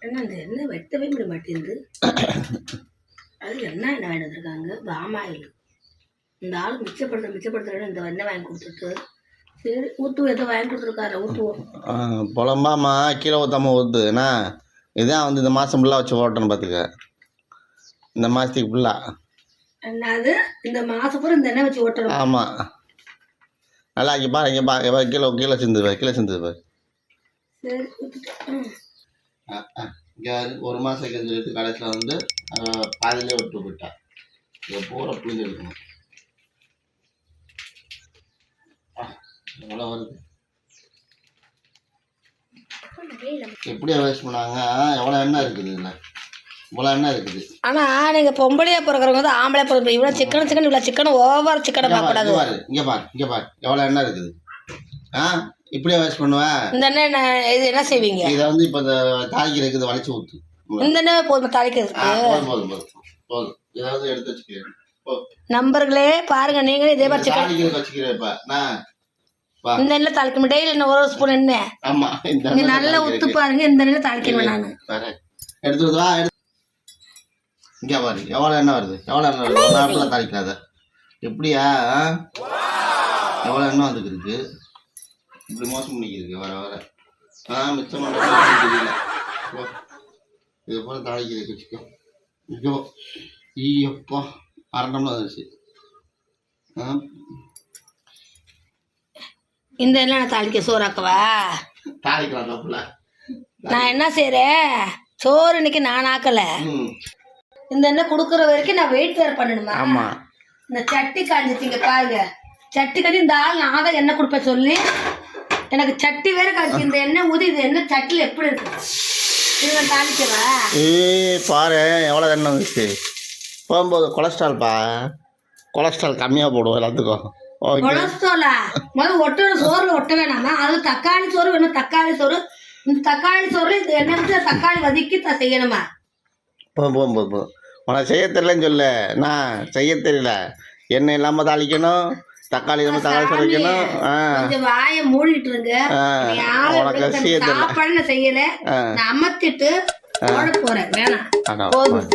என்ன அந்த எண்ணெய் வெட்டவே முடிய மாட்டேங்குது. அது என்ன எண்ணெய் வாங்கி வந்திருக்காங்க, பாமாயில். இந்த ஆள் மிச்சப்படுத்துறேன்னு இந்த எண்ணெய் வாங்கி கொடுத்துட்டு சரி ஊற்றுவோம், எதோ வாங்கி கொடுத்துருக்காரு ஊற்றுவோம். புலம்பாமா கீழே ஊற்றாமல் ஊற்றுண்ணா. இதுதான் வந்து இந்த மாதம் ஃபுல்லாக வச்சு ஓட்டணும் பார்த்துக்க. இந்த மாதத்துக்கு ஃபுல்லாக என்னது இந்த மாதம் பூரா இந்த எண்ணெய் வச்சு ஓட்டணும். ஆமாம், நல்லா இங்கே பாரு, இங்கே பாரு, கீழே சிந்துது கீழே சிந்துது பாரு. சரி ஊற்றிட்டேன். இங்கே ஒரு மாதம் சொல்லிட்டு கடைசியில் வந்து பாதிலே விட்டு போயிட்டா. இதை பூரா புளிஞ்சு எடுக்கணும். எவ்வளோ வருது, எப்படியா வேஸ்ட் பண்ணாங்க? எவ்வளோ எண்ணெய் இருக்குது இதில், இவ்வளோ எண்ணெய் இருக்குது. ஆனால் நீங்கள் பொம்பளையா பிறக்கிறவங்க வந்து ஆம்பளை பிறகு இவ்வளோ சிக்கன் இவ்வளோ சிக்கன் ஓவர் சிக்கனை பார்க்கக்கூடாது. இங்கே பாரு எவ்வளோ எண்ணெய் இருக்குது. இப்படியே வேஸ்ட் பண்ணுவேன். இந்த எண்ணெய் இது என்ன செய்வீங்க? இதை வந்து இப்போ இந்த தாளிக்கிறதுக்கு இதை வளைச்சி ஊற்று. இந்த எண்ணெய் போதும் தாளிக்கிறதுக்கு. போதும் ஏதாவது எடுத்து வச்சுக்கிறேன். நம்பர்களே பாருங்க, நீங்களே இதே மாதிரி தாளிக்கிறதுக்கு வச்சுக்கிறேன். இப்போ நான் இந்த எண்ணெய் தாளிக்க டெய்லி என்ன ஒரு ஸ்பூன் எண்ணெய். ஆமா, நீங்க நல்லா ஊத்து பாருங்க. இந்த எண்ணெய் தாளிக்கிறேன் நான். எடுத்து வா. இங்கே பாரு எவ்வளோ எண்ணெய் வருது, எவ்வளோ எண்ணெய் வருது. ஒரு நாட்டில் தாளிக்காத எப்படியா? எவ்வளோ எண்ணெய் வந்துருக்கு. இப்படி மோசம் பண்ணிக்கிருக்கு வர வர. மிச்சம் தெரியல. இது போல தாளிக்கிறதுக்கு வச்சுக்கோ. ஐயோ ஈயப்பா, அரண்டம்லாம் வந்துச்சு. இந்த எண்ணெய் தாளிக்க சோறாக்கவா? தாளிக்கலாம் தப்புல. நான் என்ன செய்யறேன், சோறு இன்னைக்கு நான் ஆக்கல. இந்த எண்ணெய் கொடுக்குற வரைக்கும் நான் வெயிட் வேறு பண்ணணுமா? ஆமா. இந்த சட்டி காஞ்சிச்சிங்க பாருங்க. சட்டி காஞ்சி இந்த ஆள் நான் தான் எண்ணெய் கொடுப்பேன் சொல்லி எனக்கு சட்டி வேற காஞ்சி. இந்த எண்ணெய் ஊதி இந்த எண்ணெய் சட்டியில் எப்படி இருக்கு இது நான் தாளிக்கவா? பாரு எவ்வளோ எண்ணெய் வந்துச்சு. போகும்போது கொலஸ்ட்ரால் கம்மியாக போடுவோம் எல்லாத்துக்கும். கொலஸ்ட்ராலா? முதல்ல ஒட்டோட சோறுல ஒட்ட வேணாமா? அது தக்காளி சோறு வேணும். தக்காளி சோறு, இந்த தக்காளி சோறு இந்த எண்ணெய் வச்சு தக்காளி வதக்கி செய்யணுமா? போதும் உனக்கு செய்ய தெரியலன்னு சொல்ல. நான் செய்ய தெரியல. எண்ணெய் இல்லாமல் தாளிக்கணும், தக்காளி இல்லாமல் தக்காளி சமைக்கணும். கொஞ்சம் வாயை மூடிட்டு இருங்க. உனக்கு செய்ய தெரியல. சாப்பாடு செய்யல, நான் அமர்த்திட்டு போட போறேன். வேணாம் போதும்.